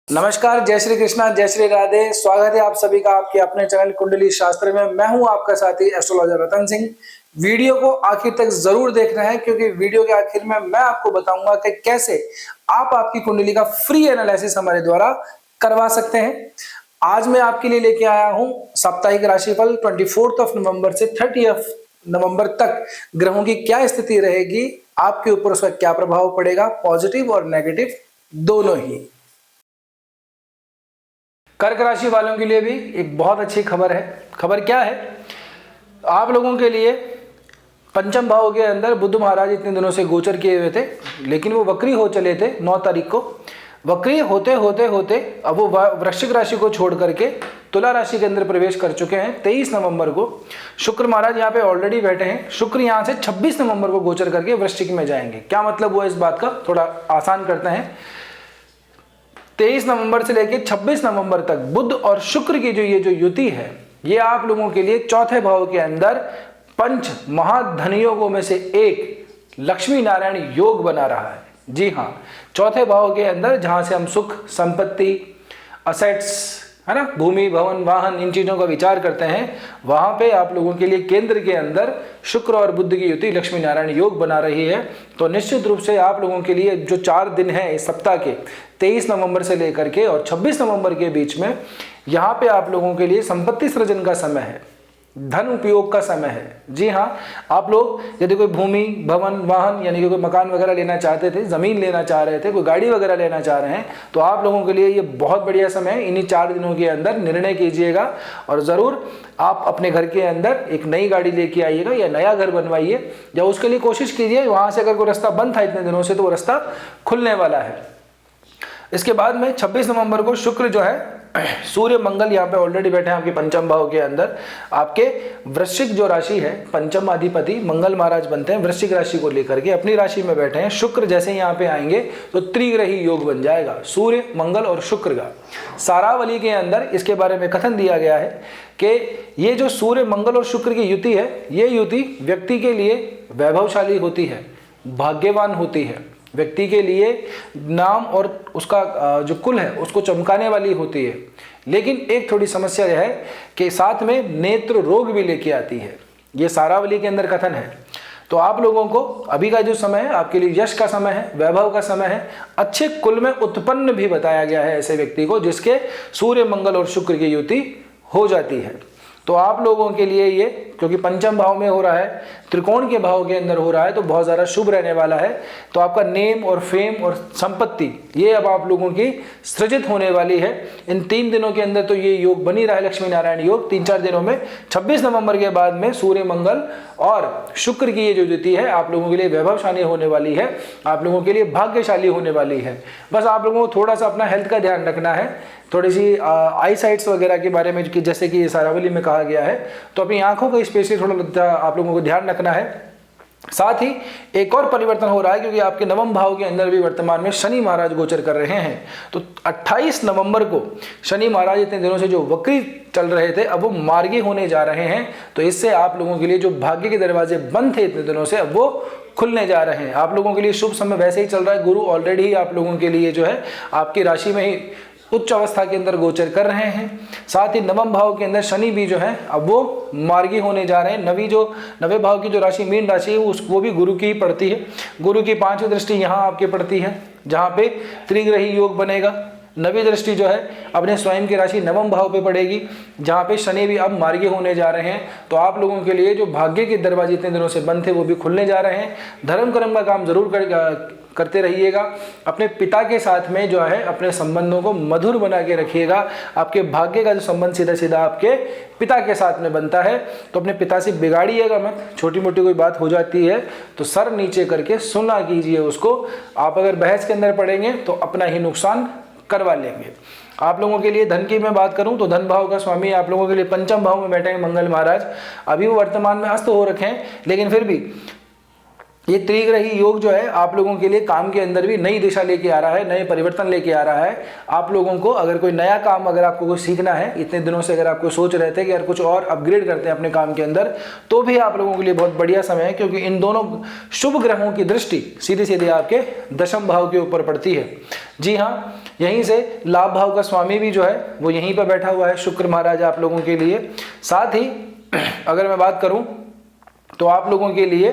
नमस्कार, जय श्री कृष्णा, जय श्री राधे। स्वागत है आप सभी का आपके अपने चैनल कुंडली शास्त्र में। मैं हूं आपका साथी एस्ट्रोलॉजर रतन सिंह। वीडियो को आखिर तक जरूर देखना है क्योंकि वीडियो के आखिर में मैं आपको बताऊंगा कि कैसे आप आपकी कुंडली का फ्री एनालिसिस हमारे द्वारा करवा सकते हैं। आज मैं आपके लिए लेके आया हूं साप्ताहिक राशिफल 24 नवंबर से 30 नवंबर तक ग्रहों की क्या स्थिति रहेगी, आपके ऊपर उसका क्या प्रभाव पड़ेगा, पॉजिटिव और नेगेटिव दोनों ही। कर्क राशि वालों के लिए भी एक बहुत अच्छी खबर है। खबर क्या है? आप लोगों के लिए पंचम भाव के अंदर बुध महाराज इतने दिनों से गोचर किए हुए थे, लेकिन वो वक्री हो चले थे 9 तारीख को। वक्री होते होते होते अब वो वृश्चिक राशि को छोड़ करके तुला राशि के अंदर प्रवेश कर चुके हैं। 23 नवंबर को शुक्र महाराज यहाँ पे ऑलरेडी बैठे हैं। शुक्र यहाँ से 26 नवंबर को गोचर करके वृश्चिक में जाएंगे। क्या मतलब हुआ इस बात का, थोड़ा आसान करते हैं। 23 नवंबर से लेकर 26 नवंबर तक बुध और शुक्र की ये जो युति है, ये आप लोगों के लिए चौथे भाव के अंदर पंच महाधन योगों में से एक लक्ष्मी नारायण योग बना रहा है। जी हाँ, चौथे भाव के अंदर जहां से हम सुख, संपत्ति, असेट्स, है ना, भूमि, भवन, वाहन, इन चीजों का विचार करते हैं, वहां पे आप लोगों के लिए केंद्र के अंदर शुक्र और बुध की युति लक्ष्मी नारायण योग बना रही है। तो निश्चित रूप से आप लोगों के लिए जो 4 दिन है इस सप्ताह के 23 नवंबर से लेकर के और 26 नवंबर के बीच में, यहाँ पे आप लोगों के लिए संपत्ति सृजन का समय है, धन उपयोग का समय है। जी हाँ, आप लोग यदि कोई भूमि, भवन, वाहन यानी कि कोई मकान वगैरह लेना चाहते थे, जमीन लेना चाह रहे थे, कोई गाड़ी वगैरह लेना चाह रहे हैं, तो आप लोगों के लिए ये बहुत बढ़िया समय है। इन्हीं 4 दिनों के अंदर निर्णय कीजिएगा और ज़रूर आप अपने घर के अंदर एक नई गाड़ी लेके आइएगा या नया घर बनवाइए, या उसके लिए कोशिश कीजिए वहाँ से अगर कोई रास्ता बंद था इतने दिनों से तो वो रास्ता खुलने वाला है। इसके बाद में 26 नवंबर को शुक्र जो है, सूर्य मंगल यहाँ पे ऑलरेडी बैठे हैं आपके पंचम भाव के अंदर। आपके वृश्चिक जो राशि है, पंचम अधिपति मंगल महाराज बनते हैं वृश्चिक राशि को लेकर के, अपनी राशि में बैठे हैं। शुक्र जैसे यहाँ पे आएंगे तो त्रिग्रही योग बन जाएगा, सूर्य मंगल और शुक्र का। सारावली के अंदर इसके बारे में कथन दिया गया है कि ये जो सूर्य मंगल और शुक्र की युति है, ये युति व्यक्ति के लिए वैभवशाली होती है, भाग्यवान होती है, व्यक्ति के लिए नाम और उसका जो कुल है उसको चमकाने वाली होती है। लेकिन एक थोड़ी समस्या यह है कि साथ में नेत्र रोग भी लेके आती है। ये सारावली के अंदर कथन है। तो आप लोगों को अभी का जो समय है आपके लिए यश का समय है, वैभव का समय है, अच्छे कुल में उत्पन्न भी बताया गया है ऐसे व्यक्ति को जिसके सूर्य मंगल और शुक्र की युति हो जाती है। तो आप लोगों के लिए ये, क्योंकि पंचम भाव में हो रहा है, त्रिकोण के भाव के अंदर हो रहा है, तो बहुत ज़्यादा शुभ रहने वाला है। तो आपका नेम और फेम और संपत्ति ये अब आप लोगों की सृजित होने वाली है। इन 3 दिनों के अंदर तो ये योग बनी रहा है, लक्ष्मी नारायण योग। 3-4 दिनों में 26 नवंबर के बाद में सूर्य मंगल और शुक्र की ये जो युति है आप लोगों के लिए वैभवशाली होने वाली है, आप लोगों के लिए भाग्यशाली होने वाली है। बस आप लोगों को थोड़ा सा अपना हेल्थ का ध्यान रखना है, थोड़ी सी आई साइट्स वगैरह के बारे में, जैसे कि सारावली में कहा गया है, तो अपनी आंखों का स्पेशली थोड़ा आप लोगों को ध्यान रखना है। साथ ही एक और परिवर्तन हो रहा है क्योंकि आपके नवम भाव के अंदर भी वर्तमान में शनि महाराज गोचर कर रहे हैं। तो 28 नवंबर को शनि महाराज इतने दिनों से जो वक्री चल रहे थे अब वो मार्गी होने जा रहे हैं। तो इससे आप लोगों के लिए जो भाग्य के दरवाजे बंद थे इतने दिनों से अब वो खुलने जा रहे हैं। आप लोगों के लिए शुभ समय वैसे ही चल रहा है। गुरु ऑलरेडी ही आप लोगों के लिए जो है आपकी राशि में ही उच्च अवस्था के अंदर गोचर कर रहे हैं। साथ ही नवम भाव के अंदर शनि भी जो है अब वो मार्गी होने जा रहे हैं। नवे भाव की जो राशि मीन राशि है वो भी गुरु की ही पड़ती है। गुरु की 5वीं दृष्टि यहाँ आपके पड़ती है जहाँ पे त्रिग्रही योग बनेगा। नवी दृष्टि जो है अपने स्वयं की राशि नवम भाव पे पड़ेगी जहाँ पे शनि भी अब मार्गी होने जा रहे हैं। तो आप लोगों के लिए जो भाग्य के दरवाजे इतने दिनों से बंद थे वो भी खुलने जा रहे हैं। धर्म कर्म का काम जरूर करते रहिएगा। अपने पिता के साथ में जो है अपने संबंधों को मधुर बना के रखिएगा। आपके भाग्य का जो संबंध सीधा सीधा आपके पिता के साथ में बनता है, तो अपने पिता से बिगाड़िएगा मत। छोटी मोटी कोई बात हो जाती है तो सर नीचे करके सुना कीजिए उसको। आप अगर बहस के अंदर पड़ेंगे तो अपना ही नुकसान करवा लेंगे। आप लोगों के लिए धन की मैं बात करूं तो धन भाव का स्वामी आप लोगों के लिए पंचम भाव में बैठे हैं मंगल महाराज। अभी वो वर्तमान में अस्त हो रखे हैं, लेकिन फिर भी ये त्रिग्रही योग जो है आप लोगों के लिए काम के अंदर भी नई दिशा लेके आ रहा है, नए परिवर्तन लेके आ रहा है। आप लोगों को अगर कोई नया काम अगर आपको कुछ सीखना है, इतने दिनों से अगर आपको सोच रहे थे कि यार कुछ और अपग्रेड करते हैं अपने काम के अंदर, तो भी आप लोगों के लिए बहुत बढ़िया समय है, क्योंकि इन दोनों शुभ ग्रहों की दृष्टि सीधे सीधे आपके दशम भाव के ऊपर पड़ती है। जी हाँ, यहीं से लाभ भाव का स्वामी भी जो है वो यहीं पर बैठा हुआ है, शुक्र महाराज आप लोगों के लिए। साथ ही अगर मैं बात करूं तो आप लोगों के लिए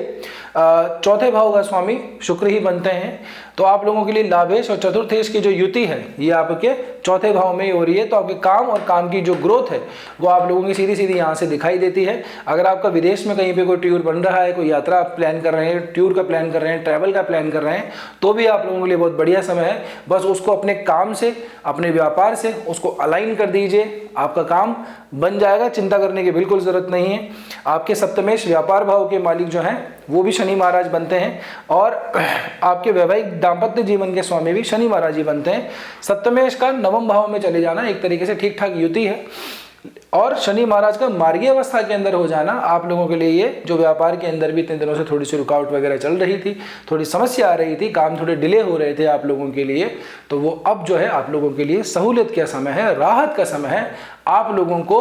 चौथे भाव का स्वामी शुक्र ही बनते हैं। तो आप लोगों के लिए लाभेश और चतुर्थेश की जो युति है ये आपके चौथे भाव में ही हो रही है। तो आपके काम और काम की जो ग्रोथ है वो आप लोगों की सीधी सीधी यहाँ से दिखाई देती है। अगर आपका विदेश में कहीं पे कोई टूर बन रहा है, कोई यात्रा आप प्लान कर रहे हैं, टूर का प्लान कर रहे हैं, ट्रैवल का प्लान कर रहे हैं, तो भी आप लोगों के लिए बहुत बढ़िया समय है। बस उसको अपने काम से, अपने व्यापार से उसको अलाइन कर दीजिए, आपका काम बन जाएगा, चिंता करने की बिल्कुल जरूरत नहीं है। आपके सप्तमेश व्यापार भाव के मालिक जो हैं वो भी शनि महाराज बनते हैं, और आपके वैवाहिक दाम्पत्य जीवन के स्वामी भी शनि महाराज ही बनते हैं। सप्तमेश का नवम भाव में चले जाना एक तरीके से ठीक ठाक युति है, और शनि महाराज का मार्गीय अवस्था के अंदर हो जाना आप लोगों के लिए ये जो व्यापार के अंदर भी इतने दिनों से थोड़ी सी रुकावट वगैरह चल रही थी, थोड़ी समस्या आ रही थी, काम थोड़े डिले हो रहे थे आप लोगों के लिए, तो वो अब जो है आप लोगों के लिए सहूलियत का समय है, राहत का समय है। आप लोगों को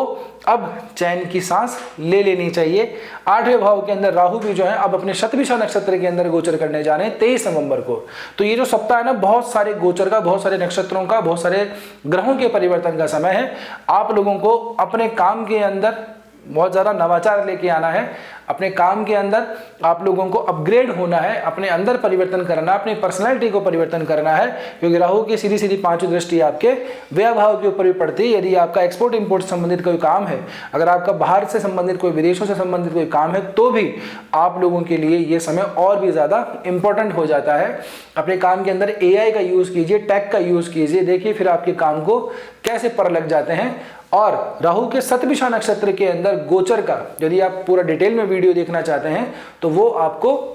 अब चैन की सांस ले लेनी चाहिए। आठवें भाव के अंदर राहु भी जो है अब अपने शतभिषा नक्षत्र के अंदर गोचर करने जा रहे हैं 23 नवंबर को। तो ये जो सप्ताह है ना, बहुत सारे गोचर का, बहुत सारे नक्षत्रों का, बहुत सारे ग्रहों के परिवर्तन का समय है। आप लोगों को अपने काम के अंदर बहुत ज़्यादा नवाचार लेके आना है, अपने काम के अंदर आप लोगों को अपग्रेड होना है, अपने अंदर परिवर्तन करना है, अपनी पर्सनैलिटी को परिवर्तन करना है, क्योंकि राहु की सीधी सीधी पांचवी दृष्टि आपके व्यय भाव के ऊपर भी पड़ती है। यदि आपका एक्सपोर्ट इंपोर्ट से संबंधित कोई काम है, अगर आपका बाहर से संबंधित कोई विदेशों से संबंधित कोई काम है, तो भी आप लोगों के लिए ये समय और भी ज़्यादा इंपॉर्टेंट हो जाता है। अपने काम के अंदर AI का यूज़ कीजिए, टेक का यूज़ कीजिए, देखिए फिर आपके काम को कैसे पर लग जाते हैं। और राहु के शतभिषा नक्षत्र के अंदर गोचर का यदि आप पूरा डिटेल में वीडियो देखना चाहते हैं तो वो आपको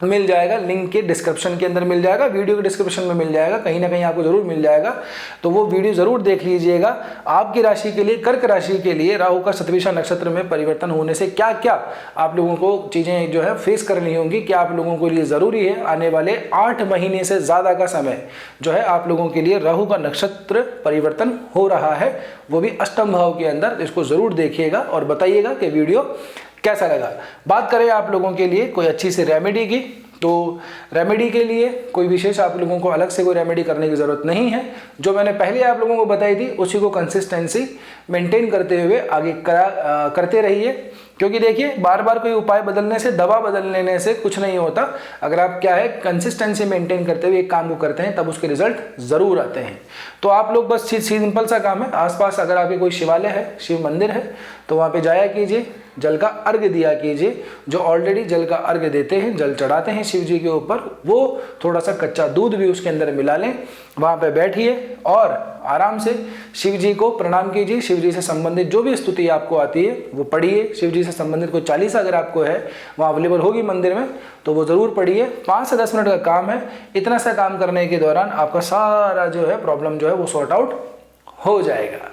मिल जाएगा, लिंक के डिस्क्रिप्शन के अंदर मिल जाएगा, वीडियो के डिस्क्रिप्शन में मिल जाएगा, कहीं ना कहीं आपको जरूर मिल जाएगा। तो वो वीडियो जरूर देख लीजिएगा। आपकी राशि के लिए, कर्क राशि के लिए राहु का शतभिषा नक्षत्र में परिवर्तन होने से क्या क्या आप लोगों को चीजें जो है फेस करनी होंगी, क्या आप लोगों के लिए जरूरी है। आने वाले 8 महीने से ज्यादा का समय जो है आप लोगों के लिए राहु का नक्षत्र परिवर्तन हो रहा है, वो भी अष्टम भाव के अंदर। इसको जरूर देखिएगा और बताइएगा कि वीडियो कैसा लगा। बात करें आप लोगों के लिए कोई अच्छी सी रेमेडी की, तो रेमेडी के लिए कोई विशेष आप लोगों को अलग से कोई रेमेडी करने की ज़रूरत नहीं है। जो मैंने पहले आप लोगों को बताई थी उसी को कंसिस्टेंसी मेंटेन करते हुए आगे करते रहिए, क्योंकि देखिए बार बार कोई उपाय बदलने से, दवा बदल लेने से कुछ नहीं होता। अगर आप क्या है कंसिस्टेंसी मेंटेन करते हुए एक काम को करते हैं तब उसके रिजल्ट ज़रूर आते हैं। तो आप लोग बस सिंपल सा काम है, आसपास अगर आपके कोई शिवालय है, शिव मंदिर है, तो वहाँ पे जाया कीजिए, जल का अर्घ दिया कीजिए। जो ऑलरेडी जल का अर्घ देते हैं, जल चढ़ाते हैं शिव जी के ऊपर, वो थोड़ा सा कच्चा दूध भी उसके अंदर मिला लें, वहाँ पे बैठिए और आराम से शिव जी को प्रणाम कीजिए। शिव जी से संबंधित जो भी स्तुति आपको आती है वो पढ़िए। शिव जी से संबंधित कोई चालीसा अगर आपको है वहाँ अवेलेबल होगी मंदिर में, तो वो ज़रूर पढ़िए। 5 से 10 मिनट का काम है। इतना सा काम करने के दौरान आपका सारा जो है प्रॉब्लम जो है वो सॉर्ट आउट हो जाएगा।